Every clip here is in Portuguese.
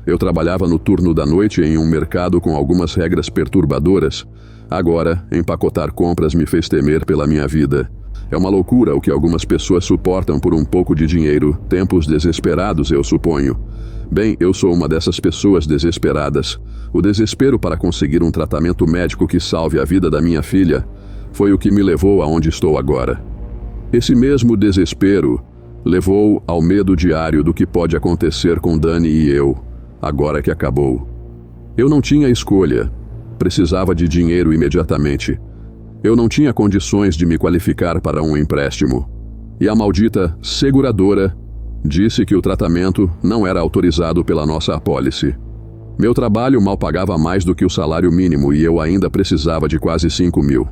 Eu trabalhava no turno da noite em um mercado com algumas regras perturbadoras. Agora, empacotar compras me fez temer pela minha vida. É uma loucura o que algumas pessoas suportam por um pouco de dinheiro, tempos desesperados, eu suponho. Bem, eu sou uma dessas pessoas desesperadas. O desespero para conseguir um tratamento médico que salve a vida da minha filha foi o que me levou aonde estou agora. Esse mesmo desespero levou ao medo diário do que pode acontecer com Dani e eu, agora que acabou. Eu não tinha escolha. Precisava de dinheiro imediatamente. Eu não tinha condições de me qualificar para um empréstimo. E a maldita seguradora disse que o tratamento não era autorizado pela nossa apólice. Meu trabalho mal pagava mais do que o salário mínimo e eu ainda precisava de quase 5.000.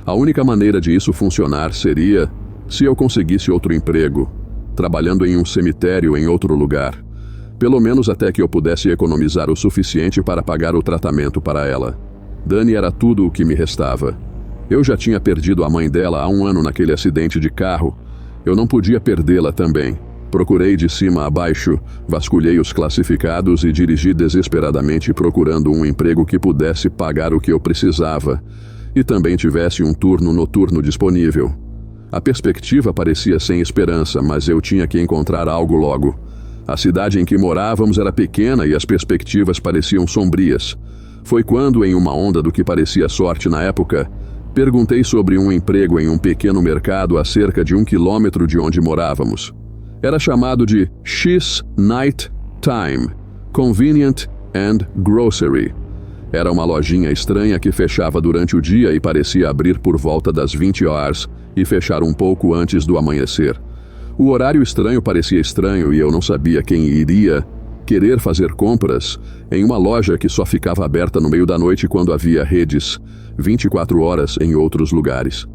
A única maneira de isso funcionar seria se eu conseguisse outro emprego, trabalhando em um cemitério em outro lugar. Pelo menos até que eu pudesse economizar o suficiente para pagar o tratamento para ela. Dani era tudo o que me restava. Eu já tinha perdido a mãe dela há 1 ano naquele acidente de carro. Eu não podia perdê-la também. Procurei de cima a baixo, vasculhei os classificados e dirigi desesperadamente procurando um emprego que pudesse pagar o que eu precisava e também tivesse um turno noturno disponível. A perspectiva parecia sem esperança, mas eu tinha que encontrar algo logo. A cidade em que morávamos era pequena e as perspectivas pareciam sombrias. Foi quando, em uma onda do que parecia sorte na época, perguntei sobre um emprego em um pequeno mercado a cerca de 1 quilômetro de onde morávamos. Era chamado de X Night Time, Convenient and Grocery. Era uma lojinha estranha que fechava durante o dia e parecia abrir por volta das 20 horas e fechar um pouco antes do amanhecer. O horário estranho parecia estranho e eu não sabia quem iria querer fazer compras em uma loja que só ficava aberta no meio da noite quando havia redes 24 horas em outros lugares.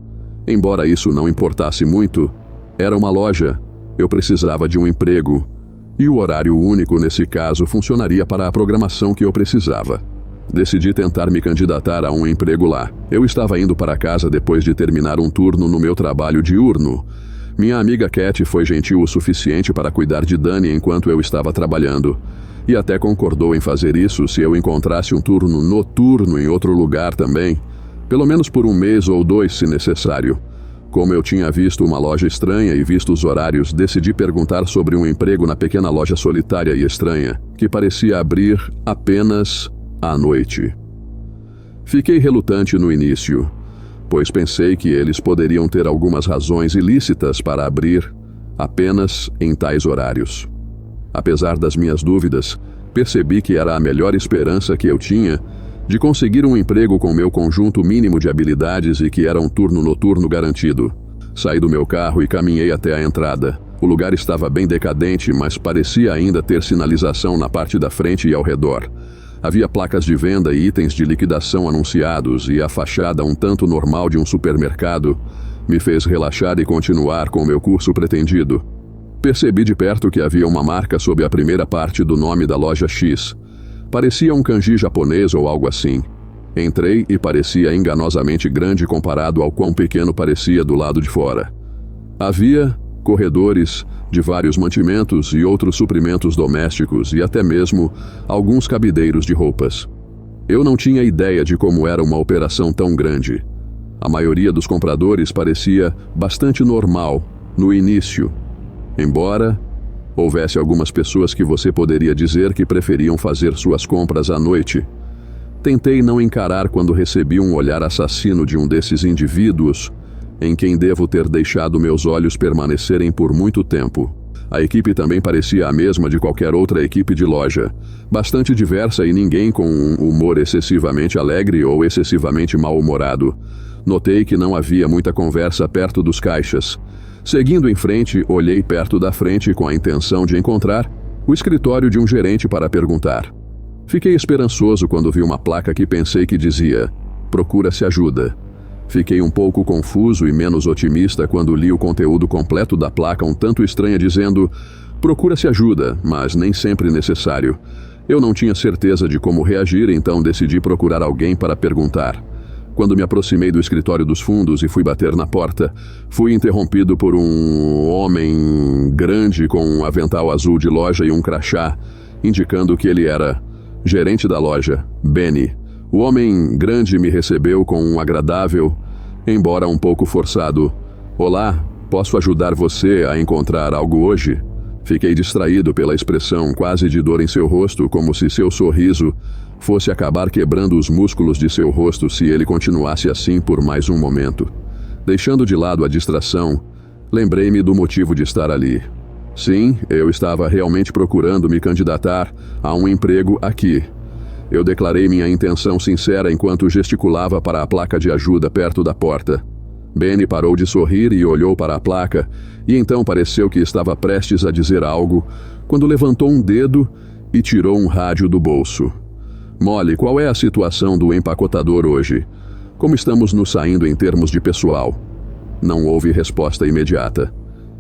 Embora isso não importasse muito, era uma loja, eu precisava de um emprego, e o horário único nesse caso funcionaria para a programação que eu precisava. Decidi tentar me candidatar a um emprego lá. Eu estava indo para casa depois de terminar um turno no meu trabalho diurno. Minha amiga Cat foi gentil o suficiente para cuidar de Dani enquanto eu estava trabalhando, e até concordou em fazer isso se eu encontrasse um turno noturno em outro lugar também, pelo menos por 1 mês ou 2 se necessário. Como eu tinha visto uma loja estranha e visto os horários, decidi perguntar sobre um emprego na pequena loja solitária e estranha, que parecia abrir apenas à noite. Fiquei relutante no início, pois pensei que eles poderiam ter algumas razões ilícitas para abrir apenas em tais horários. Apesar das minhas dúvidas, percebi que era a melhor esperança que eu tinha de conseguir um emprego com meu conjunto mínimo de habilidades e que era um turno noturno garantido. Saí do meu carro e caminhei até a entrada. O lugar estava bem decadente, mas parecia ainda ter sinalização na parte da frente e ao redor. Havia placas de venda e itens de liquidação anunciados, e a fachada um tanto normal de um supermercado me fez relaxar e continuar com meu curso pretendido. Percebi de perto que havia uma marca sob a primeira parte do nome da loja X. Parecia um kanji japonês ou algo assim. Entrei e parecia enganosamente grande comparado ao quão pequeno parecia do lado de fora. Havia corredores de vários mantimentos e outros suprimentos domésticos e até mesmo alguns cabideiros de roupas. Eu não tinha ideia de como era uma operação tão grande. A maioria dos compradores parecia bastante normal no início, embora houvesse algumas pessoas que você poderia dizer que preferiam fazer suas compras à noite. Tentei não encarar quando recebi um olhar assassino de um desses indivíduos, em quem devo ter deixado meus olhos permanecerem por muito tempo. A equipe também parecia a mesma de qualquer outra equipe de loja, bastante diversa e ninguém com um humor excessivamente alegre ou excessivamente mal-humorado. Notei que não havia muita conversa perto dos caixas. Seguindo em frente, olhei perto da frente com a intenção de encontrar o escritório de um gerente para perguntar. Fiquei esperançoso quando vi uma placa que pensei que dizia: "Procura-se ajuda". Fiquei um pouco confuso e menos otimista quando li o conteúdo completo da placa um tanto estranha dizendo: "Procura-se ajuda", mas nem sempre necessário. Eu não tinha certeza de como reagir, então decidi procurar alguém para perguntar. Quando me aproximei do escritório dos fundos e fui bater na porta, fui interrompido por um homem grande com um avental azul de loja e um crachá, indicando que ele era gerente da loja, Benny. O homem grande me recebeu com um agradável, embora um pouco forçado: "Olá, posso ajudar você a encontrar algo hoje?" Fiquei distraído pela expressão quase de dor em seu rosto, como se seu sorriso fosse acabar quebrando os músculos de seu rosto se ele continuasse assim por mais um momento. Deixando de lado a distração, lembrei-me do motivo de estar ali. Sim, eu estava realmente procurando me candidatar a um emprego aqui. Eu declarei minha intenção sincera enquanto gesticulava para a placa de ajuda perto da porta. Benny parou de sorrir e olhou para a placa, e então pareceu que estava prestes a dizer algo, quando levantou um dedo e tirou um rádio do bolso. "Molly, qual é a situação do empacotador hoje? Como estamos nos saindo em termos de pessoal?" Não houve resposta imediata.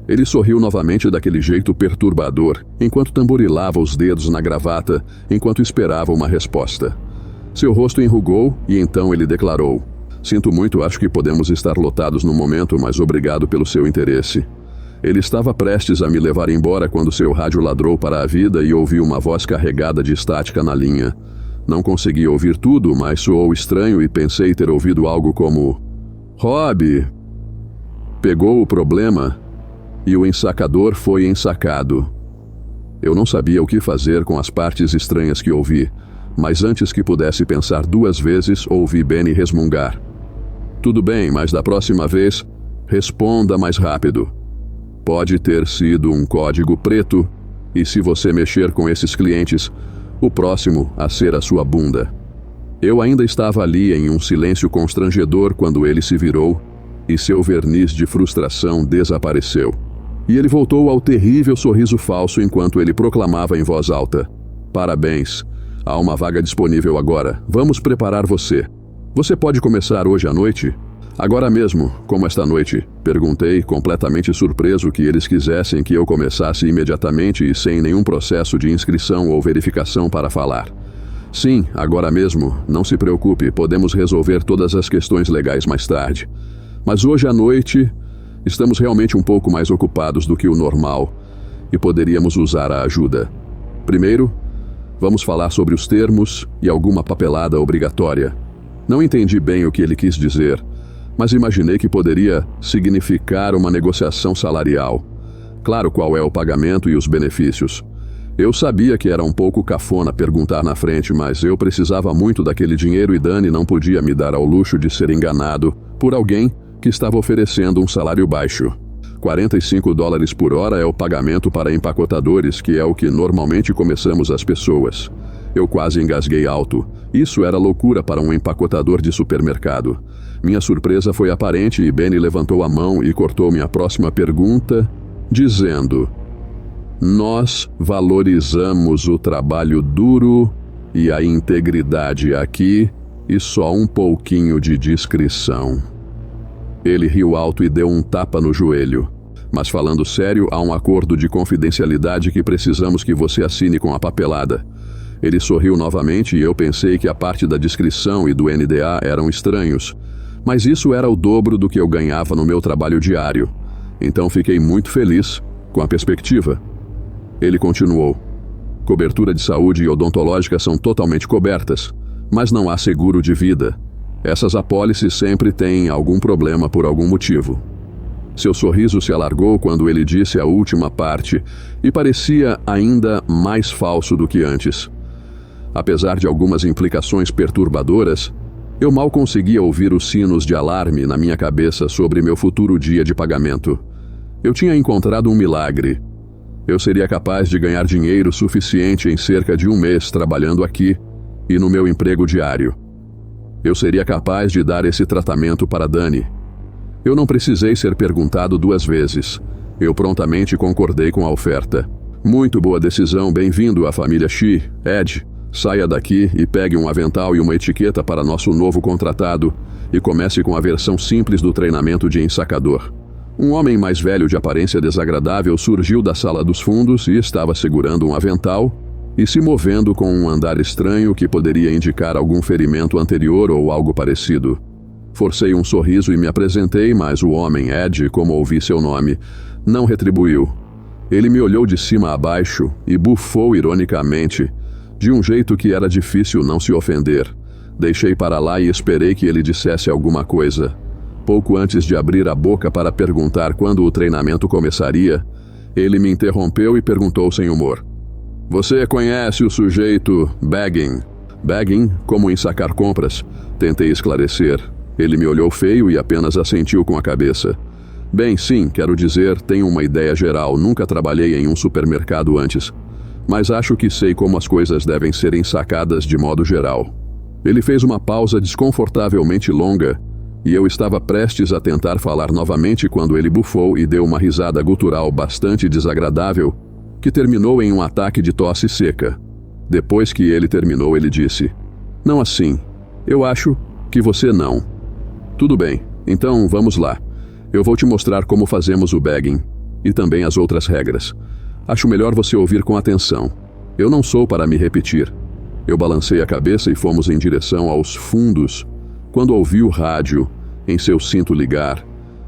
Ele sorriu novamente daquele jeito perturbador, enquanto tamborilava os dedos na gravata, enquanto esperava uma resposta. Seu rosto enrugou e então ele declarou: "Sinto muito, acho que podemos estar lotados no momento, mas obrigado pelo seu interesse." Ele estava prestes a me levar embora quando seu rádio ladrou para a vida e ouvi uma voz carregada de estática na linha. Não consegui ouvir tudo, mas soou estranho e pensei ter ouvido algo como: "Rob pegou o problema e o ensacador foi ensacado." Eu não sabia o que fazer com as partes estranhas que ouvi, mas antes que pudesse pensar duas vezes, ouvi Benny resmungar: "Tudo bem, mas da próxima vez, responda mais rápido. Pode ter sido um código preto, e se você mexer com esses clientes, o próximo a ser a sua bunda." Eu ainda estava ali em um silêncio constrangedor quando ele se virou, e seu verniz de frustração desapareceu. E ele voltou ao terrível sorriso falso enquanto ele proclamava em voz alta: "Parabéns, há uma vaga disponível agora. Vamos preparar você. Você pode começar hoje à noite?" "Agora mesmo, como esta noite?" perguntei, completamente surpreso que eles quisessem que eu começasse imediatamente e sem nenhum processo de inscrição ou verificação para falar. "Sim, agora mesmo. Não se preocupe, podemos resolver todas as questões legais mais tarde. Mas hoje à noite, estamos realmente um pouco mais ocupados do que o normal e poderíamos usar a ajuda. Primeiro, vamos falar sobre os termos e alguma papelada obrigatória." Não entendi bem o que ele quis dizer, mas imaginei que poderia significar uma negociação salarial. Claro, qual é o pagamento e os benefícios. Eu sabia que era um pouco cafona perguntar na frente, mas eu precisava muito daquele dinheiro e Dani não podia me dar ao luxo de ser enganado por alguém que estava oferecendo um salário baixo. $45 por hora é o pagamento para empacotadores, que é o que normalmente começamos as pessoas. Eu quase engasguei alto. Isso era loucura para um empacotador de supermercado. Minha surpresa foi aparente e Benny levantou a mão e cortou minha próxima pergunta, dizendo: "Nós valorizamos o trabalho duro e a integridade aqui e só um pouquinho de discrição." Ele riu alto e deu um tapa no joelho. "Mas falando sério, há um acordo de confidencialidade que precisamos que você assine com a papelada." Ele sorriu novamente e eu pensei que a parte da discrição e do NDA eram estranhos, mas isso era o dobro do que eu ganhava no meu trabalho diário. Então fiquei muito feliz com a perspectiva. Ele continuou: "Cobertura de saúde e odontológica são totalmente cobertas, mas não há seguro de vida. Essas apólices sempre têm algum problema por algum motivo." Seu sorriso se alargou quando ele disse a última parte e parecia ainda mais falso do que antes. Apesar de algumas implicações perturbadoras, eu mal conseguia ouvir os sinos de alarme na minha cabeça sobre meu futuro dia de pagamento. Eu tinha encontrado um milagre. Eu seria capaz de ganhar dinheiro suficiente em cerca de um mês trabalhando aqui e no meu emprego diário. Eu seria capaz de dar esse tratamento para Dani. Eu não precisei ser perguntado duas vezes. Eu prontamente concordei com a oferta. "Muito boa decisão, bem-vindo à família Xi, Ed. Saia daqui e pegue um avental e uma etiqueta para nosso novo contratado e comece com a versão simples do treinamento de ensacador." Um homem mais velho de aparência desagradável surgiu da sala dos fundos e estava segurando um avental e se movendo com um andar estranho que poderia indicar algum ferimento anterior ou algo parecido. Forcei um sorriso e me apresentei, mas o homem, Ed, como ouvi seu nome, não retribuiu. Ele me olhou de cima a baixo e bufou ironicamente, de um jeito que era difícil não se ofender. Deixei para lá e esperei que ele dissesse alguma coisa. Pouco antes de abrir a boca para perguntar quando o treinamento começaria, ele me interrompeu e perguntou sem humor: "Você conhece o sujeito Bagging?" "Bagging? Como em sacar compras?" Tentei esclarecer. Ele me olhou feio e apenas assentiu com a cabeça. "Bem, sim, quero dizer, tenho uma ideia geral, nunca trabalhei em um supermercado antes, mas acho que sei como as coisas devem serem sacadas de modo geral." Ele fez uma pausa desconfortavelmente longa, e eu estava prestes a tentar falar novamente quando ele bufou e deu uma risada gutural bastante desagradável, que terminou em um ataque de tosse seca. Depois que ele terminou, ele disse: "Não assim. Eu acho que você não." "Tudo bem, então vamos lá. Eu vou te mostrar como fazemos o bagging, e também as outras regras. Acho melhor você ouvir com atenção. Eu não sou para me repetir." Eu balancei a cabeça e fomos em direção aos fundos, quando ouvi o rádio, em seu cinto ligar,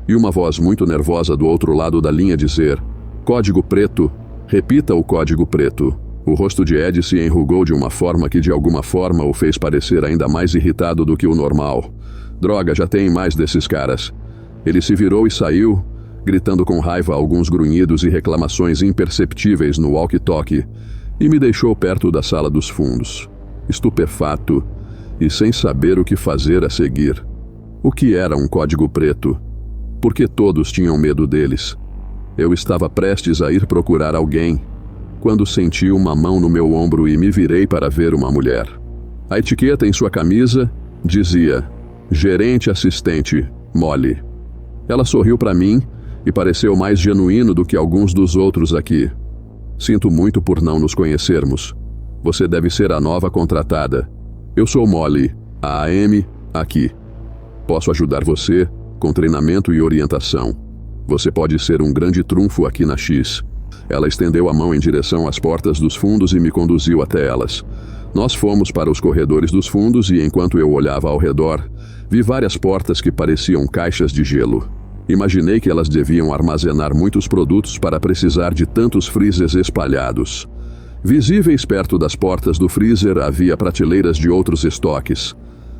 e uma voz muito nervosa do outro lado da linha dizer: "Código preto, repita o código preto." O rosto de Ed se enrugou de uma forma que de alguma forma o fez parecer ainda mais irritado do que o normal. Droga, já tem mais desses caras. Ele se virou e saiu, gritando com raiva alguns grunhidos e reclamações imperceptíveis no walkie-talkie, e me deixou perto da sala dos fundos, estupefato e sem saber o que fazer a seguir. O que era um código preto? Por que todos tinham medo deles? Eu estava prestes a ir procurar alguém, quando senti uma mão no meu ombro e me virei para ver uma mulher. A etiqueta em sua camisa dizia: "Gerente assistente, Molly." Ela sorriu para mim e pareceu mais genuíno do que alguns dos outros aqui. "Sinto muito por não nos conhecermos. Você deve ser a nova contratada. Eu sou Molly, a AM, aqui. Posso ajudar você com treinamento e orientação. Você pode ser um grande trunfo aqui na X." Ela estendeu a mão em direção às portas dos fundos e me conduziu até elas. Nós fomos para os corredores dos fundos e, enquanto eu olhava ao redor, vi várias portas que pareciam caixas de gelo. Imaginei que elas deviam armazenar muitos produtos para precisar de tantos freezers espalhados. Visíveis perto das portas do freezer havia prateleiras de outros estoques.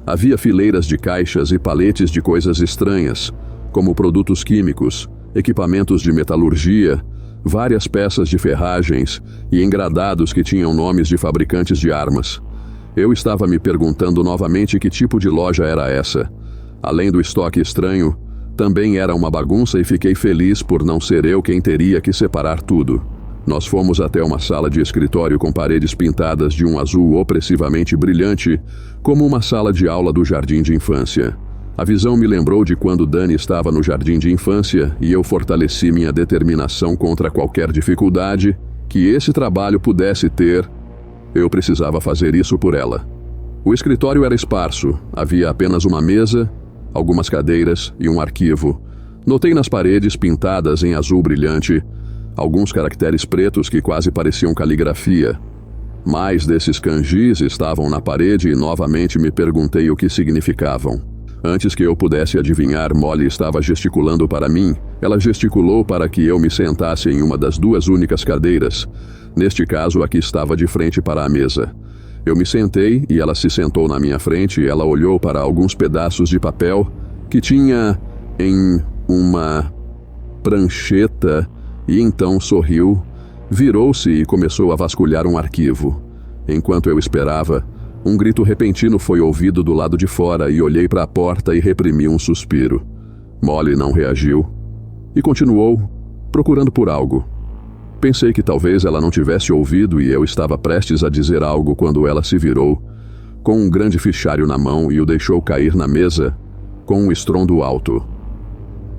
Havia fileiras de caixas e paletes de coisas estranhas, como produtos químicos, equipamentos de metalurgia, várias peças de ferragens e engradados que tinham nomes de fabricantes de armas. Eu estava me perguntando novamente que tipo de loja era essa. Além do estoque estranho, também era uma bagunça e fiquei feliz por não ser eu quem teria que separar tudo. Nós fomos até uma sala de escritório com paredes pintadas de um azul opressivamente brilhante, como uma sala de aula do jardim de infância. A visão me lembrou de quando Dani estava no jardim de infância e eu fortaleci minha determinação contra qualquer dificuldade que esse trabalho pudesse ter. Eu precisava fazer isso por ela. O escritório era esparso, havia apenas uma mesa, algumas cadeiras e um arquivo. Notei nas paredes pintadas em azul brilhante alguns caracteres pretos que quase pareciam caligrafia. Mais desses kanjis estavam na parede e novamente me perguntei o que significavam. Antes que eu pudesse adivinhar, Molly estava gesticulando para mim. Ela gesticulou para que eu me sentasse em uma das duas únicas cadeiras. Neste caso, a que estava de frente para a mesa. Eu me sentei e ela se sentou na minha frente e ela olhou para alguns pedaços de papel que tinha em uma prancheta e então sorriu, virou-se e começou a vasculhar um arquivo. Enquanto eu esperava, um grito repentino foi ouvido do lado de fora e olhei para a porta e reprimi um suspiro. Molly não reagiu e continuou, procurando por algo. Pensei que talvez ela não tivesse ouvido e eu estava prestes a dizer algo quando ela se virou, com um grande fichário na mão e o deixou cair na mesa, com um estrondo alto.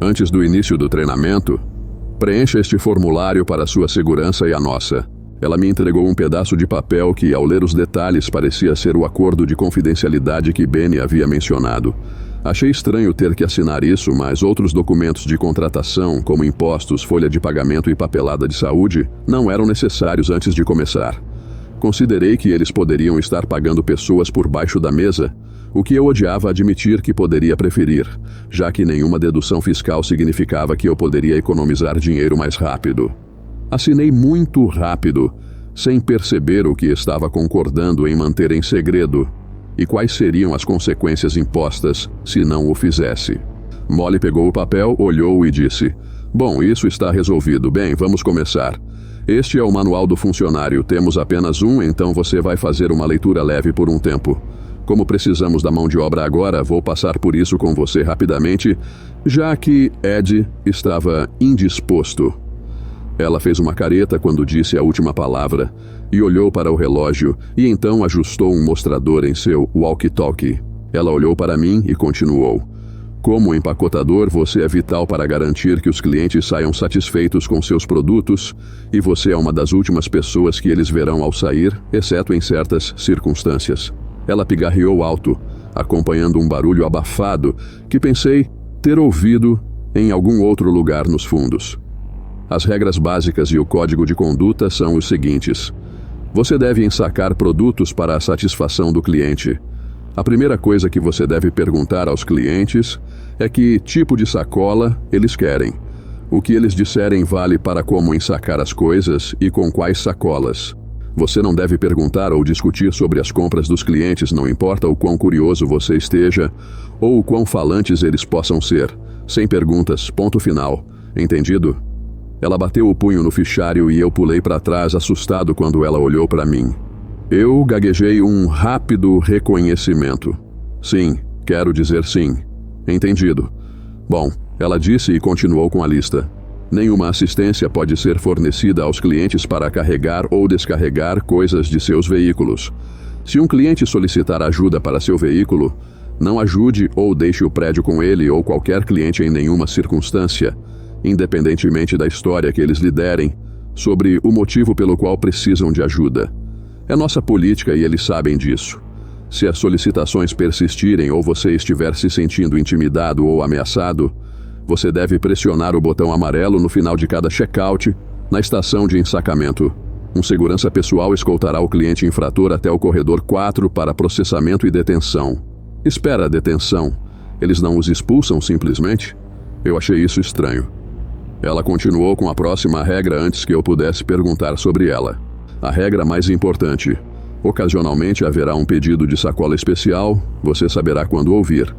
Antes do início do treinamento, preencha este formulário para sua segurança e a nossa. Ela me entregou um pedaço de papel que, ao ler os detalhes, parecia ser o acordo de confidencialidade que Benny havia mencionado. Achei estranho ter que assinar isso, mas outros documentos de contratação, como impostos, folha de pagamento e papelada de saúde, não eram necessários antes de começar. Considerei que eles poderiam estar pagando pessoas por baixo da mesa, o que eu odiava admitir que poderia preferir, já que nenhuma dedução fiscal significava que eu poderia economizar dinheiro mais rápido. Assinei muito rápido, sem perceber o que estava concordando em manter em segredo e quais seriam as consequências impostas se não o fizesse. Molly pegou o papel, olhou e disse: "Bom, isso está resolvido. Bem, vamos começar. Este é o manual do funcionário. Temos apenas um, então você vai fazer uma leitura leve por um tempo. Como precisamos da mão de obra agora, vou passar por isso com você rapidamente, já que Ed estava indisposto." Ela fez uma careta quando disse a última palavra e olhou para o relógio e então ajustou um mostrador em seu walkie-talkie. Ela olhou para mim e continuou: "Como empacotador, você é vital para garantir que os clientes saiam satisfeitos com seus produtos e você é uma das últimas pessoas que eles verão ao sair, exceto em certas circunstâncias." Ela pigarreou alto, acompanhando um barulho abafado que pensei ter ouvido em algum outro lugar nos fundos. As regras básicas e o código de conduta são os seguintes. Você deve ensacar produtos para a satisfação do cliente. A primeira coisa que você deve perguntar aos clientes é que tipo de sacola eles querem. O que eles disserem vale para como ensacar as coisas e com quais sacolas. Você não deve perguntar ou discutir sobre as compras dos clientes, não importa o quão curioso você esteja ou o quão falantes eles possam ser. Sem perguntas, ponto final. Entendido? Ela bateu o punho no fichário e eu pulei para trás assustado quando ela olhou para mim. Eu gaguejei um rápido reconhecimento. Sim, quero dizer sim. Entendido. Bom, ela disse e continuou com a lista. Nenhuma assistência pode ser fornecida aos clientes para carregar ou descarregar coisas de seus veículos. Se um cliente solicitar ajuda para seu veículo, não ajude ou deixe o prédio com ele ou qualquer cliente em nenhuma circunstância, independentemente da história que eles lhe derem, sobre o motivo pelo qual precisam de ajuda. É nossa política e eles sabem disso. Se as solicitações persistirem ou você estiver se sentindo intimidado ou ameaçado, você deve pressionar o botão amarelo no final de cada check-out na estação de ensacamento. Um segurança pessoal escoltará o cliente infrator até o corredor 4 para processamento e detenção. Espera a detenção. Eles não os expulsam simplesmente? Eu achei isso estranho. Ela continuou com a próxima regra antes que eu pudesse perguntar sobre ela. A regra mais importante. Ocasionalmente haverá um pedido de sacola especial, você saberá quando ouvir.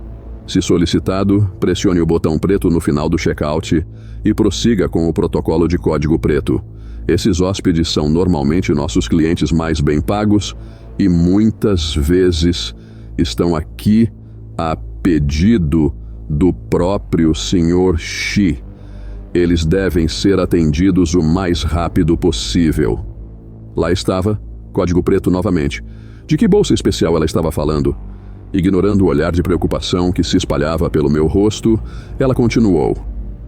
Se solicitado, pressione o botão preto no final do check-out e prossiga com o protocolo de código preto. Esses hóspedes são normalmente nossos clientes mais bem pagos e muitas vezes estão aqui a pedido do próprio Sr. Xi. Eles devem ser atendidos o mais rápido possível. Lá estava, código preto novamente. De que bolsa especial ela estava falando? Ignorando o olhar de preocupação que se espalhava pelo meu rosto, ela continuou.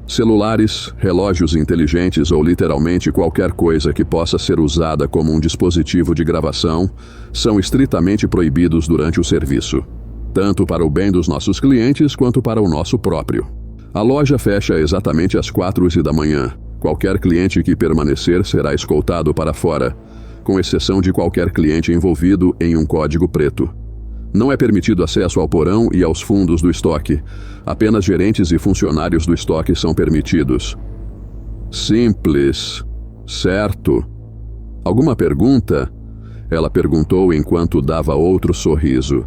Celulares, relógios inteligentes ou literalmente qualquer coisa que possa ser usada como um dispositivo de gravação são estritamente proibidos durante o serviço, tanto para o bem dos nossos clientes quanto para o nosso próprio. A loja fecha exatamente às 4h da manhã. Qualquer cliente que permanecer será escoltado para fora, com exceção de qualquer cliente envolvido em um código preto. Não é permitido acesso ao porão e aos fundos do estoque. Apenas gerentes e funcionários do estoque são permitidos. Simples, certo? Alguma pergunta? Ela perguntou enquanto dava outro sorriso.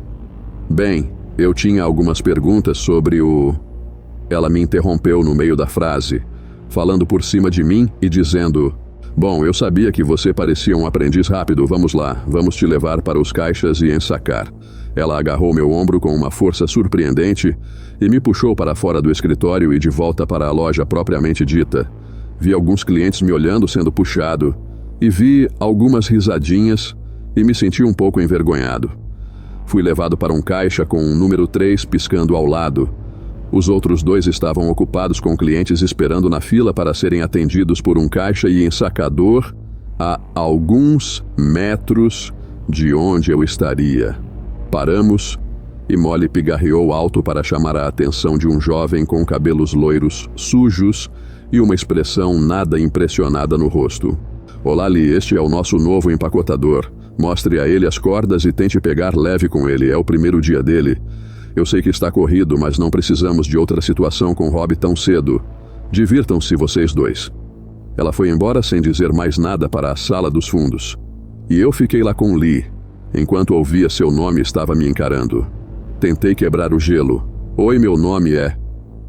Bem, eu tinha algumas perguntas sobre o... Ela me interrompeu no meio da frase, falando por cima de mim e dizendo: "Bom, eu sabia que você parecia um aprendiz rápido. Vamos lá, vamos te levar para os caixas e ensacar." Ela agarrou meu ombro com uma força surpreendente e me puxou para fora do escritório e de volta para a loja propriamente dita. Vi alguns clientes me olhando sendo puxado e vi algumas risadinhas e me senti um pouco envergonhado. Fui levado para um caixa com um número 3 piscando ao lado. Os outros 2 estavam ocupados com clientes esperando na fila para serem atendidos por um caixa e ensacador a alguns metros de onde eu estaria. Paramos e Molly pigarreou alto para chamar a atenção de um jovem com cabelos loiros sujos e uma expressão nada impressionada no rosto. "Olá, Lee, este é o nosso novo empacotador. Mostre a ele as cordas e tente pegar leve com ele, é o primeiro dia dele. Eu sei que está corrido, mas não precisamos de outra situação com Rob tão cedo. Divirtam-se vocês dois." Ela foi embora sem dizer mais nada para a sala dos fundos. E eu fiquei lá com Lee. Enquanto ouvia seu nome, estava me encarando. Tentei quebrar o gelo. Oi, meu nome é...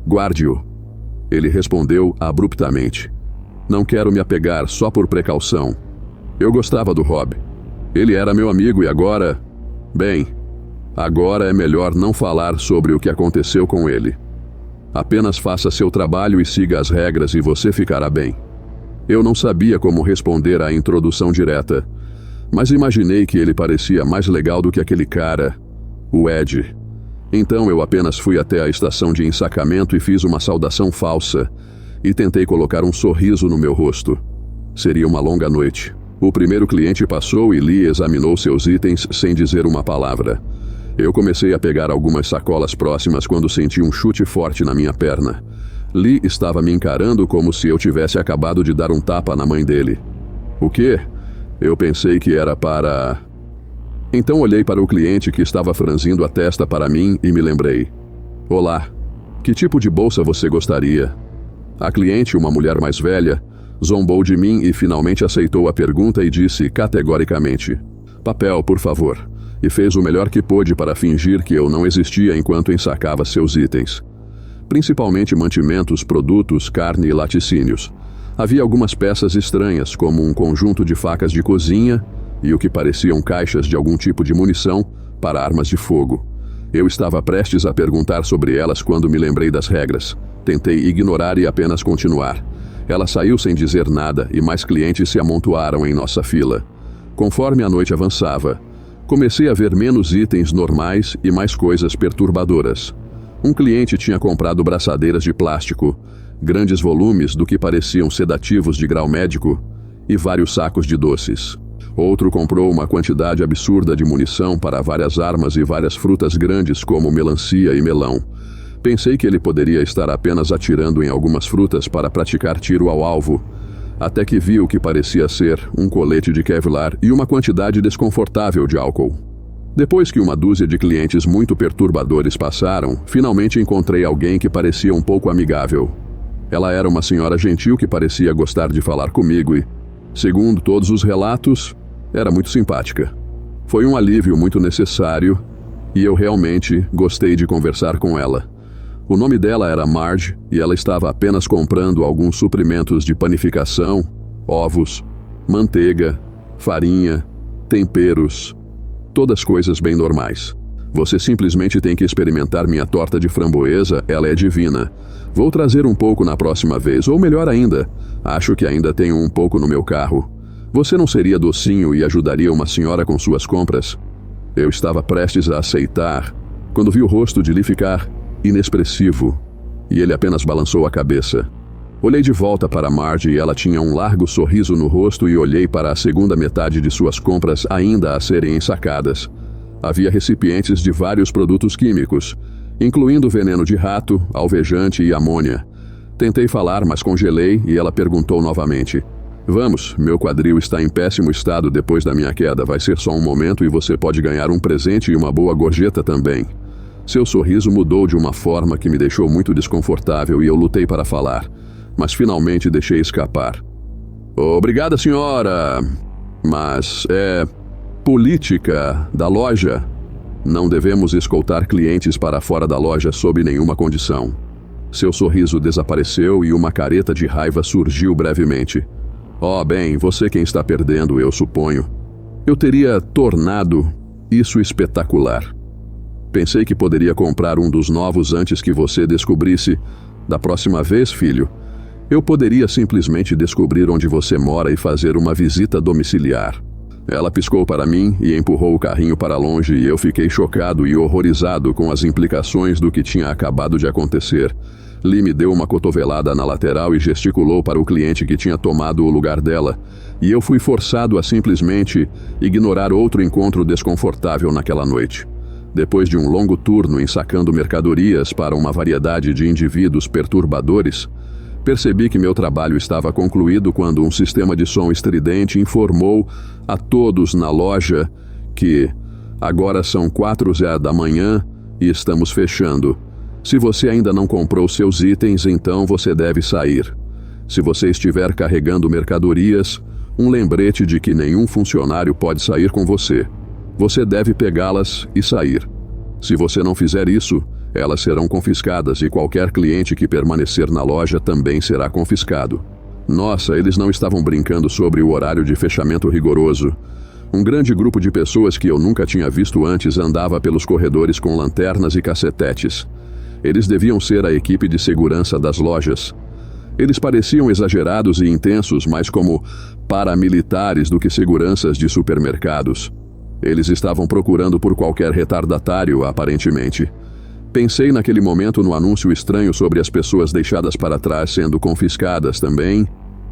Guarde-o. Ele respondeu abruptamente. Não quero me apegar só por precaução. Eu gostava do Rob. Ele era meu amigo e agora... Bem, agora é melhor não falar sobre o que aconteceu com ele. Apenas faça seu trabalho e siga as regras e você ficará bem. Eu não sabia como responder à introdução direta, mas imaginei que ele parecia mais legal do que aquele cara, o Ed. Então eu apenas fui até a estação de ensacamento e fiz uma saudação falsa, e tentei colocar um sorriso no meu rosto. Seria uma longa noite. O primeiro cliente passou e Lee examinou seus itens sem dizer uma palavra. Eu comecei a pegar algumas sacolas próximas quando senti um chute forte na minha perna. Lee estava me encarando como se eu tivesse acabado de dar um tapa na mãe dele. O quê? Eu pensei que era para... Então olhei para o cliente que estava franzindo a testa para mim e me lembrei. Olá, que tipo de bolsa você gostaria? A cliente, uma mulher mais velha, zombou de mim e finalmente aceitou a pergunta e disse categoricamente: papel, por favor, e fez o melhor que pôde para fingir que eu não existia enquanto ensacava seus itens. Principalmente mantimentos, produtos, carne e laticínios. Havia algumas peças estranhas, como um conjunto de facas de cozinha e o que pareciam caixas de algum tipo de munição para armas de fogo. Eu estava prestes a perguntar sobre elas quando me lembrei das regras. Tentei ignorar e apenas continuar. Ela saiu sem dizer nada e mais clientes se amontoaram em nossa fila. Conforme a noite avançava, comecei a ver menos itens normais e mais coisas perturbadoras. Um cliente tinha comprado braçadeiras de plástico, grandes volumes do que pareciam sedativos de grau médico e vários sacos de doces. Outro comprou uma quantidade absurda de munição para várias armas e várias frutas grandes como melancia e melão. Pensei que ele poderia estar apenas atirando em algumas frutas para praticar tiro ao alvo, até que vi o que parecia ser um colete de Kevlar e uma quantidade desconfortável de álcool. Depois que uma dúzia de clientes muito perturbadores passaram, finalmente encontrei alguém que parecia um pouco amigável. Ela era uma senhora gentil que parecia gostar de falar comigo e, segundo todos os relatos, era muito simpática. Foi um alívio muito necessário e eu realmente gostei de conversar com ela. O nome dela era Marge e ela estava apenas comprando alguns suprimentos de panificação, ovos, manteiga, farinha, temperos, todas coisas bem normais. Você simplesmente tem que experimentar minha torta de framboesa, ela é divina. Vou trazer um pouco na próxima vez, ou melhor ainda, acho que ainda tenho um pouco no meu carro. Você não seria docinho e ajudaria uma senhora com suas compras? Eu estava prestes a aceitar, quando vi o rosto de Lee ficar inexpressivo, e ele apenas balançou a cabeça. Olhei de volta para Marge e ela tinha um largo sorriso no rosto e olhei para a segunda metade de suas compras ainda a serem ensacadas. Havia recipientes de vários produtos químicos, incluindo veneno de rato, alvejante e amônia. Tentei falar, mas congelei e ela perguntou novamente. Vamos, meu quadril está em péssimo estado depois da minha queda. Vai ser só um momento e você pode ganhar um presente e uma boa gorjeta também. Seu sorriso mudou de uma forma que me deixou muito desconfortável e eu lutei para falar, mas finalmente deixei escapar. Obrigada, senhora, mas política da loja. Não devemos escoltar clientes para fora da loja sob nenhuma condição. Seu sorriso desapareceu e uma careta de raiva surgiu brevemente. Bem, você quem está perdendo, eu suponho. Eu teria tornado isso espetacular. Pensei que poderia comprar um dos novos antes que você descobrisse. Da próxima vez, filho, eu poderia simplesmente descobrir onde você mora e fazer uma visita domiciliar. Ela piscou para mim e empurrou o carrinho para longe e eu fiquei chocado e horrorizado com as implicações do que tinha acabado de acontecer. Lee me deu uma cotovelada na lateral e gesticulou para o cliente que tinha tomado o lugar dela, e eu fui forçado a simplesmente ignorar outro encontro desconfortável naquela noite. Depois de um longo turno ensacando mercadorias para uma variedade de indivíduos perturbadores, percebi que meu trabalho estava concluído quando um sistema de som estridente informou a todos na loja que agora são 4h da manhã e estamos fechando. Se você ainda não comprou seus itens, então você deve sair. Se você estiver carregando mercadorias, um lembrete de que nenhum funcionário pode sair com você. Você deve pegá-las e sair. Se você não fizer isso, elas serão confiscadas e qualquer cliente que permanecer na loja também será confiscado. Nossa, eles não estavam brincando sobre o horário de fechamento rigoroso. Um grande grupo de pessoas que eu nunca tinha visto antes andava pelos corredores com lanternas e cacetetes. Eles deviam ser a equipe de segurança das lojas. Eles pareciam exagerados e intensos, mais como paramilitares do que seguranças de supermercados. Eles estavam procurando por qualquer retardatário, aparentemente. Pensei naquele momento no anúncio estranho sobre as pessoas deixadas para trás sendo confiscadas também,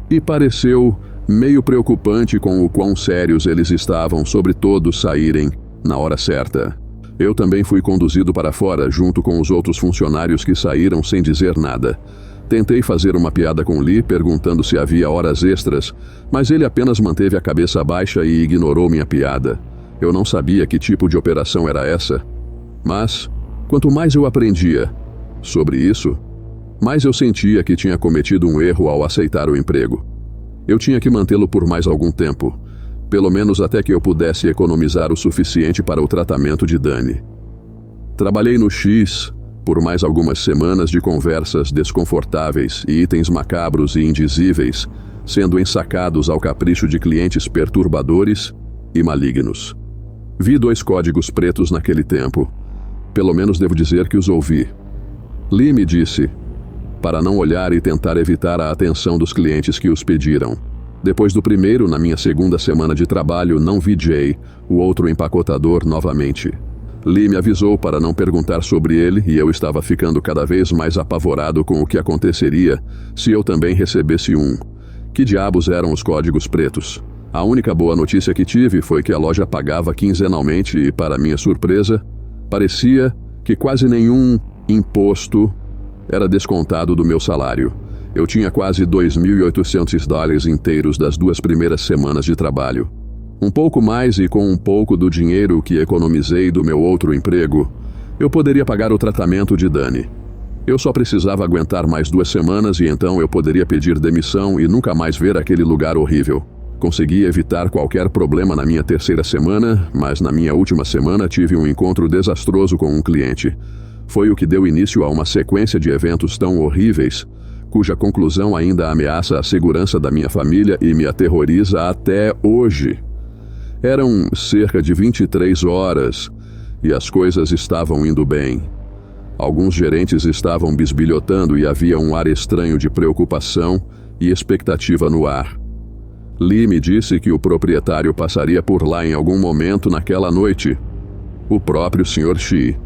e pareceu meio preocupante com o quão sérios eles estavam sobre todos saírem na hora certa. Eu também fui conduzido para fora junto com os outros funcionários que saíram sem dizer nada. Tentei fazer uma piada com Lee perguntando se havia horas extras, mas ele apenas manteve a cabeça baixa e ignorou minha piada. Eu não sabia que tipo de operação era essa. Mas, quanto mais eu aprendia sobre isso, mais eu sentia que tinha cometido um erro ao aceitar o emprego. Eu tinha que mantê-lo por mais algum tempo, pelo menos até que eu pudesse economizar o suficiente para o tratamento de Dani. Trabalhei no X por mais algumas semanas de conversas desconfortáveis e itens macabros e indizíveis, sendo ensacados ao capricho de clientes perturbadores e malignos. Vi 2 códigos pretos naquele tempo. Pelo menos devo dizer que os ouvi. Lee me disse para não olhar e tentar evitar a atenção dos clientes que os pediram. Depois do primeiro, na minha segunda semana de trabalho, não vi Jay, o outro empacotador, novamente. Lee me avisou para não perguntar sobre ele e eu estava ficando cada vez mais apavorado com o que aconteceria se eu também recebesse um. Que diabos eram os códigos pretos? A única boa notícia que tive foi que a loja pagava quinzenalmente e, para minha surpresa, parecia que quase nenhum imposto era descontado do meu salário. Eu tinha quase $2.800 inteiros das 2 primeiras semanas de trabalho. Um pouco mais e com um pouco do dinheiro que economizei do meu outro emprego, eu poderia pagar o tratamento de Dani. Eu só precisava aguentar mais 2 semanas e então eu poderia pedir demissão e nunca mais ver aquele lugar horrível. Consegui evitar qualquer problema na minha 3ª semana, mas na minha última semana tive um encontro desastroso com um cliente. Foi o que deu início a uma sequência de eventos tão horríveis, cuja conclusão ainda ameaça a segurança da minha família e me aterroriza até hoje. Eram cerca de 23 horas e as coisas estavam indo bem. Alguns gerentes estavam bisbilhotando e havia um ar estranho de preocupação e expectativa no ar. Lee me disse que o proprietário passaria por lá em algum momento naquela noite. O próprio Sr. Shi.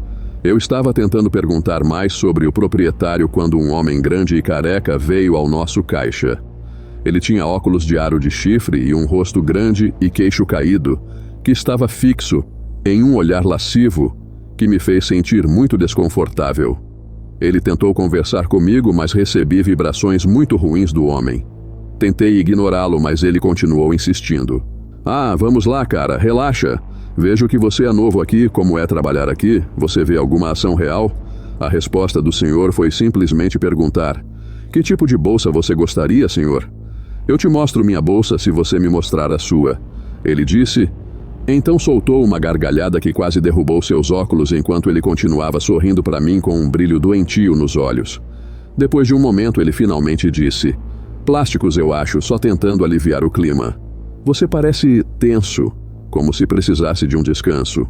Eu estava tentando perguntar mais sobre o proprietário quando um homem grande e careca veio ao nosso caixa. Ele tinha óculos de aro de chifre e um rosto grande e queixo caído, que estava fixo em um olhar lascivo que me fez sentir muito desconfortável. Ele tentou conversar comigo, mas recebi vibrações muito ruins do homem. Tentei ignorá-lo, mas ele continuou insistindo. Ah, vamos lá, cara, relaxa. Vejo que você é novo aqui, como é trabalhar aqui? Você vê alguma ação real? A resposta do senhor foi simplesmente perguntar: que tipo de bolsa você gostaria, senhor? Eu te mostro minha bolsa se você me mostrar a sua. Ele disse. Então soltou uma gargalhada que quase derrubou seus óculos enquanto ele continuava sorrindo para mim com um brilho doentio nos olhos. Depois de um momento ele finalmente disse: plásticos, eu acho, só tentando aliviar o clima. Você parece tenso, como se precisasse de um descanso.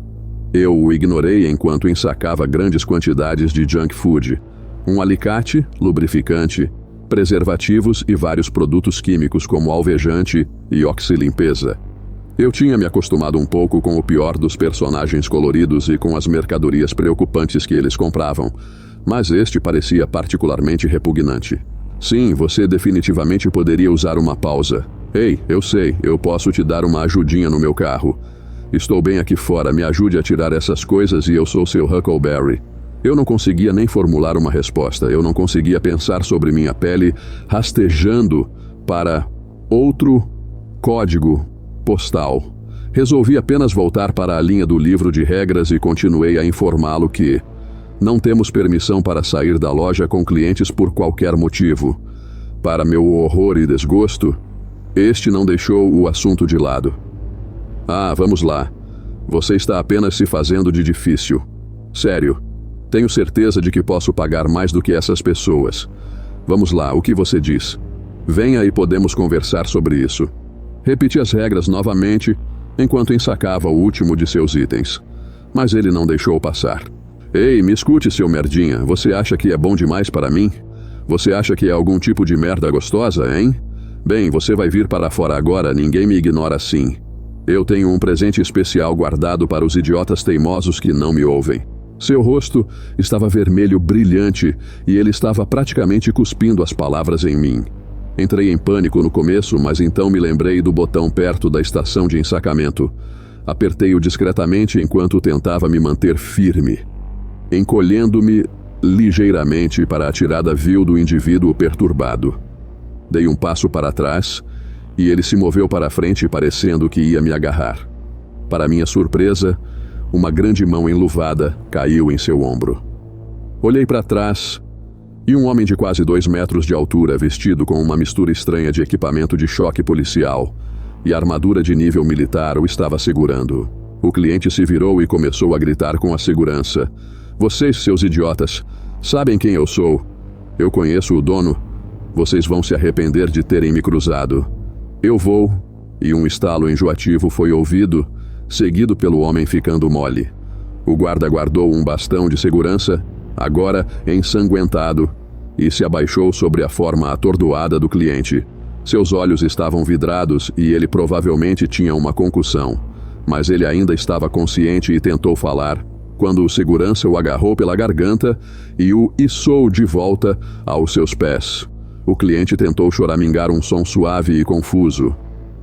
Eu o ignorei enquanto ensacava grandes quantidades de junk food, um alicate, lubrificante, preservativos e vários produtos químicos como alvejante e oxilimpeza. Eu tinha me acostumado um pouco com o pior dos personagens coloridos e com as mercadorias preocupantes que eles compravam, mas este parecia particularmente repugnante. Sim, você definitivamente poderia usar uma pausa. Ei, eu sei, eu posso te dar uma ajudinha no meu carro. Estou bem aqui fora, me ajude a tirar essas coisas e eu sou seu Huckleberry. Eu não conseguia nem formular uma resposta, eu não conseguia pensar sobre minha pele rastejando para outro código postal. Resolvi apenas voltar para a linha do livro de regras e continuei a informá-lo que não temos permissão para sair da loja com clientes por qualquer motivo. Para meu horror e desgosto, este não deixou o assunto de lado. Ah, vamos lá. Você está apenas se fazendo de difícil. Sério. Tenho certeza de que posso pagar mais do que essas pessoas. Vamos lá, o que você diz? Venha e podemos conversar sobre isso. Repeti as regras novamente, enquanto ensacava o último de seus itens. Mas ele não deixou passar. Ei, me escute, seu merdinha. Você acha que é bom demais para mim? Você acha que é algum tipo de merda gostosa, hein? Bem, você vai vir para fora agora, ninguém me ignora assim. Eu tenho um presente especial guardado para os idiotas teimosos que não me ouvem. Seu rosto estava vermelho brilhante e ele estava praticamente cuspindo as palavras em mim. Entrei em pânico no começo, mas então me lembrei do botão perto da estação de ensacamento. Apertei-o discretamente enquanto tentava me manter firme, encolhendo-me ligeiramente para a tirada vil do indivíduo perturbado. Dei um passo para trás e ele se moveu para frente parecendo que ia me agarrar. Para minha surpresa, uma grande mão enluvada caiu em seu ombro. Olhei para trás e um homem de quase 2 metros de altura, vestido com uma mistura estranha de equipamento de choque policial e armadura de nível militar, o estava segurando. O cliente se virou e começou a gritar com a segurança. Vocês, seus idiotas, sabem quem eu sou. Eu conheço o dono. Vocês vão se arrepender de terem me cruzado. Eu vou. E um estalo enjoativo foi ouvido, seguido pelo homem ficando mole. O guarda guardou um bastão de segurança, agora ensanguentado, e se abaixou sobre a forma atordoada do cliente. Seus olhos estavam vidrados e ele provavelmente tinha uma concussão, mas ele ainda estava consciente e tentou falar, quando o segurança o agarrou pela garganta e o içou de volta aos seus pés. O cliente tentou choramingar um som suave e confuso.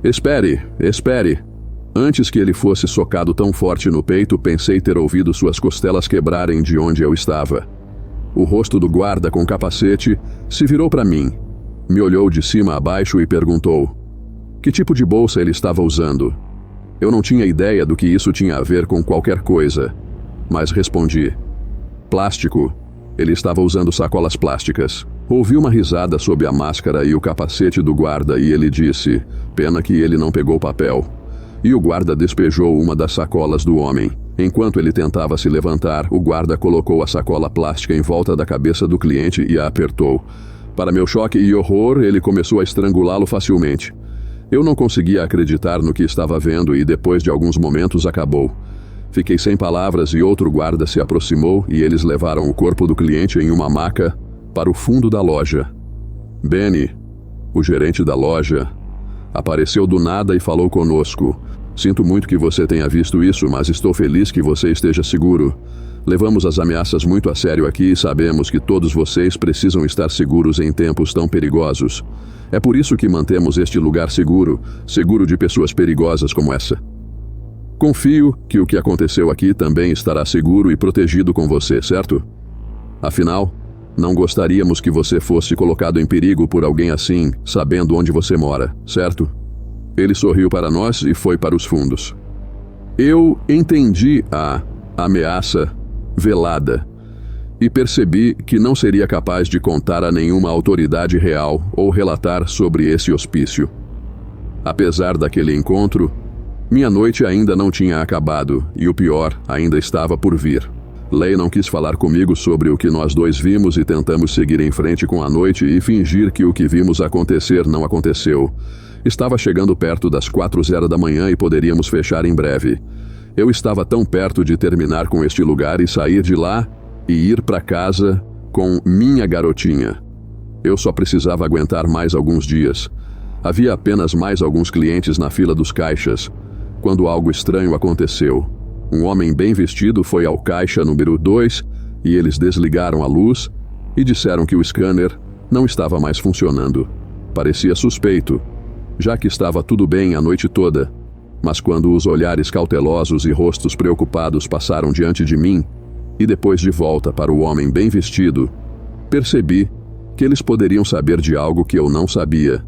Espere, espere. Antes que ele fosse socado tão forte no peito, pensei ter ouvido suas costelas quebrarem de onde eu estava. O rosto do guarda com capacete se virou para mim, me olhou de cima a baixo e perguntou que tipo de bolsa ele estava usando. Eu não tinha ideia do que isso tinha a ver com qualquer coisa, mas respondi. Plástico. Ele estava usando sacolas plásticas. Ouvi uma risada sob a máscara e o capacete do guarda e ele disse, pena que ele não pegou papel. E o guarda despejou uma das sacolas do homem. Enquanto ele tentava se levantar, o guarda colocou a sacola plástica em volta da cabeça do cliente e a apertou. Para meu choque e horror, ele começou a estrangulá-lo facilmente. Eu não conseguia acreditar no que estava vendo e depois de alguns momentos acabou. Fiquei sem palavras e outro guarda se aproximou e eles levaram o corpo do cliente em uma maca para o fundo da loja. Benny, o gerente da loja, apareceu do nada e falou conosco. Sinto muito que você tenha visto isso, mas estou feliz que você esteja seguro. Levamos as ameaças muito a sério aqui e sabemos que todos vocês precisam estar seguros em tempos tão perigosos. É por isso que mantemos este lugar seguro, seguro de pessoas perigosas como essa. Confio que o que aconteceu aqui também estará seguro e protegido com você, certo? Afinal, não gostaríamos que você fosse colocado em perigo por alguém assim, sabendo onde você mora, certo? Ele sorriu para nós e foi para os fundos. Eu entendi a ameaça velada e percebi que não seria capaz de contar a nenhuma autoridade real ou relatar sobre esse hospício. Apesar daquele encontro, minha noite ainda não tinha acabado e o pior ainda estava por vir. Lei não quis falar comigo sobre o que nós dois vimos e tentamos seguir em frente com a noite e fingir que o que vimos acontecer não aconteceu. Estava chegando perto das 4h da manhã e poderíamos fechar em breve. Eu estava tão perto de terminar com este lugar e sair de lá e ir para casa com minha garotinha. Eu só precisava aguentar mais alguns dias. Havia apenas mais alguns clientes na fila dos caixas, quando algo estranho aconteceu. Um homem bem vestido foi ao caixa número 2 e eles desligaram a luz e disseram que o scanner não estava mais funcionando. Parecia suspeito, já que estava tudo bem a noite toda. Mas quando os olhares cautelosos e rostos preocupados passaram diante de mim, e depois de volta para o homem bem vestido, percebi que eles poderiam saber de algo que eu não sabia.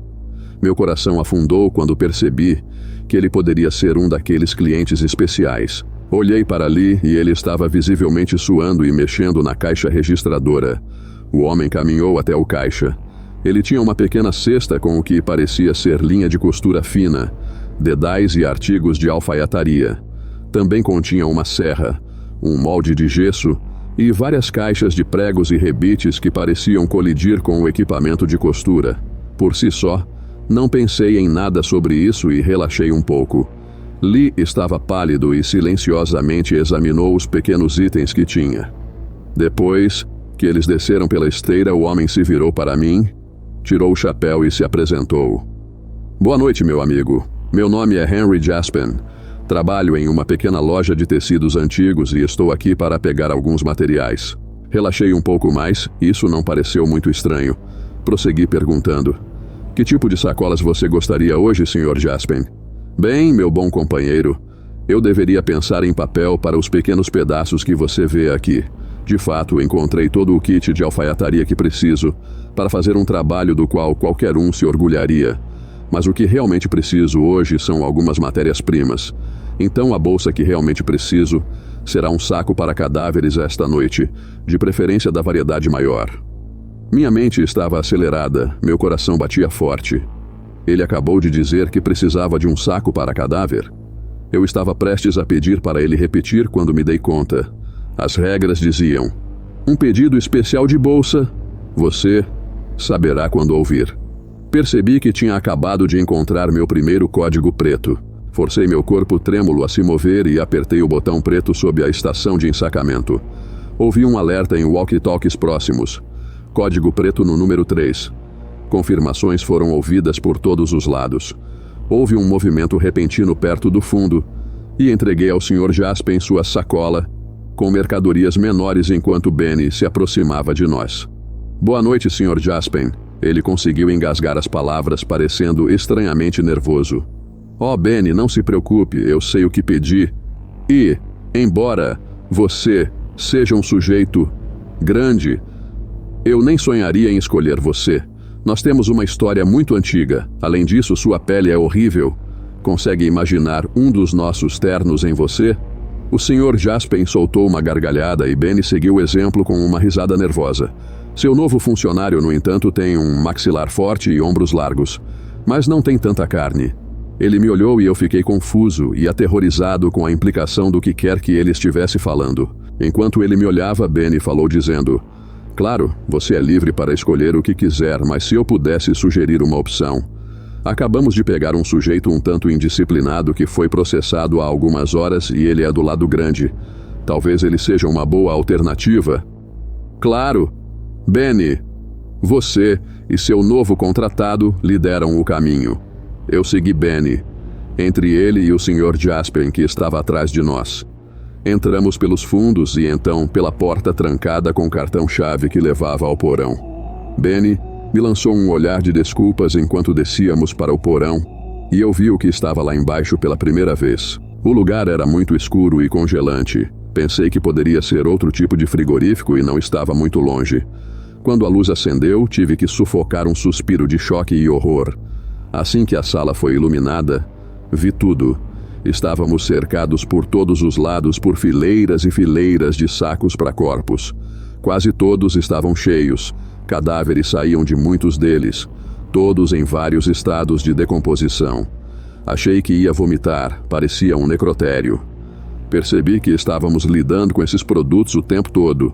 Meu coração afundou quando percebi que ele poderia ser um daqueles clientes especiais. Olhei para ali e ele estava visivelmente suando e mexendo na caixa registradora. O homem caminhou até o caixa, Ele tinha uma pequena cesta com o que parecia ser linha de costura fina, dedais e artigos de alfaiataria. Também continha uma serra, um molde de gesso e várias caixas de pregos e rebites que pareciam colidir com o equipamento de costura. Por si só, não pensei em nada sobre isso e relaxei um pouco. Lee estava pálido e silenciosamente examinou os pequenos itens que tinha. Depois que eles desceram pela esteira, o homem se virou para mim, tirou o chapéu e se apresentou. Boa noite, meu amigo. Meu nome é Henry Jaspen. Trabalho em uma pequena loja de tecidos antigos e estou aqui para pegar alguns materiais. Relaxei um pouco mais, isso não pareceu muito estranho. Prossegui perguntando: que tipo de sacolas você gostaria hoje, Sr. Jaspen? Bem, meu bom companheiro, eu deveria pensar em papel para os pequenos pedaços que você vê aqui. De fato, encontrei todo o kit de alfaiataria que preciso para fazer um trabalho do qual qualquer um se orgulharia. Mas o que realmente preciso hoje são algumas matérias-primas. Então a bolsa que realmente preciso será um saco para cadáveres esta noite, de preferência da variedade maior. Minha mente estava acelerada, meu coração batia forte. Ele acabou de dizer que precisava de um saco para cadáver. Eu estava prestes a pedir para ele repetir quando me dei conta. As regras diziam: um pedido especial de bolsa, você saberá quando ouvir. Percebi que tinha acabado de encontrar meu primeiro código preto. Forcei meu corpo trêmulo a se mover e apertei o botão preto sob a estação de ensacamento. Ouvi um alerta em walkie-talkies próximos. Código preto no número 3. Confirmações foram ouvidas por todos os lados. Houve um movimento repentino perto do fundo e entreguei ao Sr. Jaspen sua sacola com mercadorias menores enquanto Benny se aproximava de nós. Boa noite, Sr. Jaspen. Ele conseguiu engasgar as palavras, parecendo estranhamente nervoso. Oh, Benny, não se preocupe, eu sei o que pedi. E, embora você seja um sujeito grande, eu nem sonharia em escolher você. Nós temos uma história muito antiga. Além disso, sua pele é horrível. Consegue imaginar um dos nossos ternos em você? O Sr. Jaspen soltou uma gargalhada e Benny seguiu o exemplo com uma risada nervosa. Seu novo funcionário, no entanto, tem um maxilar forte e ombros largos, mas não tem tanta carne. Ele me olhou e eu fiquei confuso e aterrorizado com a implicação do que quer que ele estivesse falando. Enquanto ele me olhava, Benny falou dizendo: claro, você é livre para escolher o que quiser, mas se eu pudesse sugerir uma opção. Acabamos de pegar um sujeito um tanto indisciplinado que foi processado há algumas horas e ele é do lado grande. Talvez ele seja uma boa alternativa. Claro, Benny, você e seu novo contratado lhe deram o caminho. Eu segui Benny, entre ele e o Sr. Jaspen, que estava atrás de nós. Entramos pelos fundos e então pela porta trancada com cartão-chave que levava ao porão. Benny me lançou um olhar de desculpas enquanto descíamos para o porão, e eu vi o que estava lá embaixo pela primeira vez. O lugar era muito escuro e congelante. Pensei que poderia ser outro tipo de frigorífico e não estava muito longe. Quando a luz acendeu, tive que sufocar um suspiro de choque e horror. Assim que a sala foi iluminada, vi tudo. Estávamos cercados por todos os lados por fileiras e fileiras de sacos para corpos. Quase todos estavam cheios. Cadáveres saíam de muitos deles, todos em vários estados de decomposição. Achei que ia vomitar, parecia um necrotério. Percebi que estávamos lidando com esses produtos o tempo todo.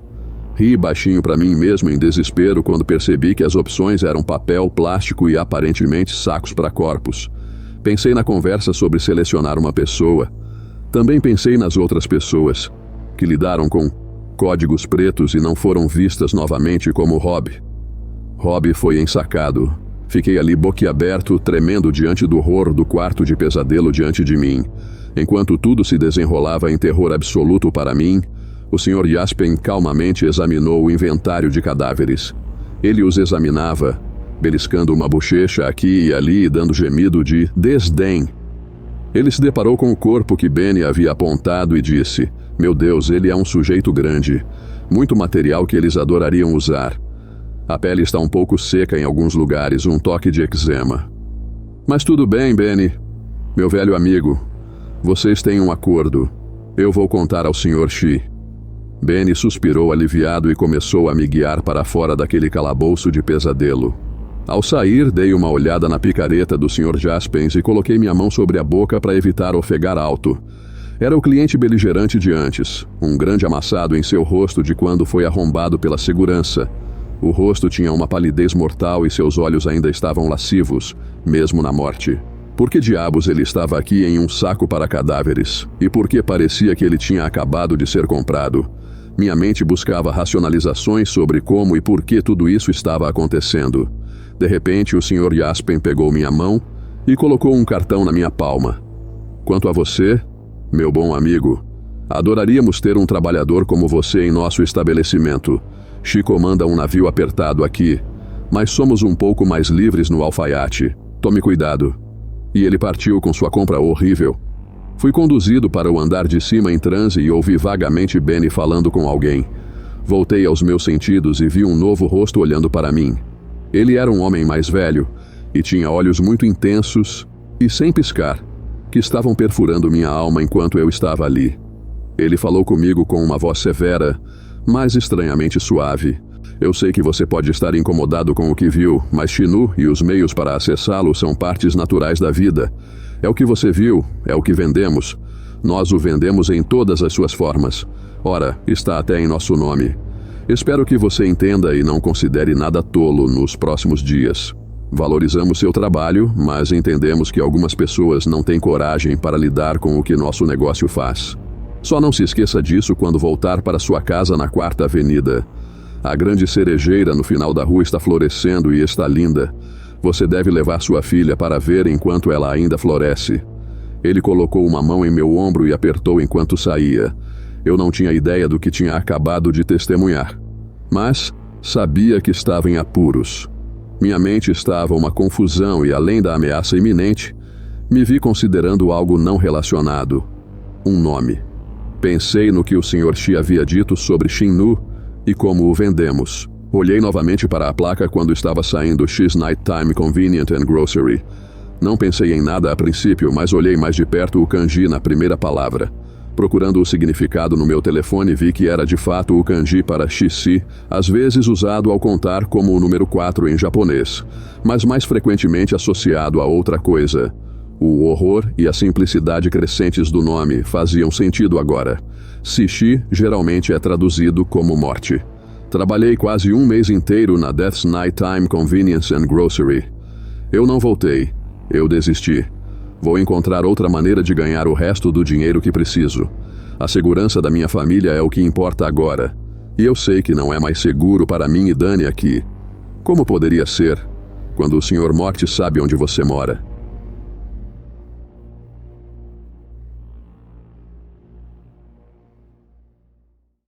Ri baixinho para mim mesmo em desespero quando percebi que as opções eram papel, plástico e aparentemente sacos para corpos. Pensei na conversa sobre selecionar uma pessoa. Também pensei nas outras pessoas, que lidaram com códigos pretos e não foram vistas novamente como Rob. Rob foi ensacado. Fiquei ali boquiaberto, tremendo diante do horror do quarto de pesadelo diante de mim. Enquanto tudo se desenrolava em terror absoluto para mim, o Sr. Jaspen calmamente examinou o inventário de cadáveres. Ele os examinava, beliscando uma bochecha aqui e ali e dando gemido de desdém. Ele se deparou com o corpo que Benny havia apontado e disse: meu Deus, ele é um sujeito grande. Muito material que eles adorariam usar. A pele está um pouco seca em alguns lugares, um toque de eczema. Mas tudo bem, Benny. Meu velho amigo, vocês têm um acordo. Eu vou contar ao Sr. Shi. Benny suspirou aliviado e começou a me guiar para fora daquele calabouço de pesadelo. Ao sair, dei uma olhada na picareta do Sr. Jaspens e coloquei minha mão sobre a boca para evitar ofegar alto. Era o cliente beligerante de antes, um grande amassado em seu rosto de quando foi arrombado pela segurança. O rosto tinha uma palidez mortal e seus olhos ainda estavam lascivos, mesmo na morte. Por que diabos ele estava aqui em um saco para cadáveres? E por que parecia que ele tinha acabado de ser comprado? Minha mente buscava racionalizações sobre como e por que tudo isso estava acontecendo. De repente, o Sr. Jaspen pegou minha mão e colocou um cartão na minha palma. Quanto a você, meu bom amigo, adoraríamos ter um trabalhador como você em nosso estabelecimento. Chico manda um navio apertado aqui, mas somos um pouco mais livres no alfaiate. Tome cuidado. E ele partiu com sua compra horrível. Fui conduzido para o andar de cima em transe e ouvi vagamente Benny falando com alguém. Voltei aos meus sentidos e vi um novo rosto olhando para mim. Ele era um homem mais velho e tinha olhos muito intensos e sem piscar, que estavam perfurando minha alma enquanto eu estava ali. Ele falou comigo com uma voz severa, mas estranhamente suave. Eu sei que você pode estar incomodado com o que viu, mas Xinu e os meios para acessá-lo são partes naturais da vida. É o que você viu, é o que vendemos. Nós o vendemos em todas as suas formas. Ora, está até em nosso nome. Espero que você entenda e não considere nada tolo nos próximos dias. Valorizamos seu trabalho, mas entendemos que algumas pessoas não têm coragem para lidar com o que nosso negócio faz. Só não se esqueça disso quando voltar para sua casa na 4ª Avenida. A grande cerejeira no final da rua está florescendo e está linda. Você deve levar sua filha para ver enquanto ela ainda floresce. Ele colocou uma mão em meu ombro e apertou enquanto saía. Eu não tinha ideia do que tinha acabado de testemunhar, mas sabia que estava em apuros. Minha mente estava uma confusão e, além da ameaça iminente, me vi considerando algo não relacionado. Um nome. Pensei no que o Sr. Xi havia dito sobre Xinu e como o vendemos. Olhei novamente para a placa quando estava saindo X Nighttime Convenient and Grocery. Não pensei em nada a princípio, mas olhei mais de perto o kanji na primeira palavra. Procurando o significado no meu telefone, vi que era de fato o kanji para Xi, às vezes usado ao contar como o número 4 em japonês, mas mais frequentemente associado a outra coisa. O horror e a simplicidade crescentes do nome faziam sentido agora. Xi geralmente é traduzido como morte. Trabalhei quase um mês inteiro na Death's Nighttime Convenience and Grocery. Eu não voltei. Eu desisti. Vou encontrar outra maneira de ganhar o resto do dinheiro que preciso. A segurança da minha família é o que importa agora. E eu sei que não é mais seguro para mim e Dani aqui. Como poderia ser, quando o Sr. Morte sabe onde você mora?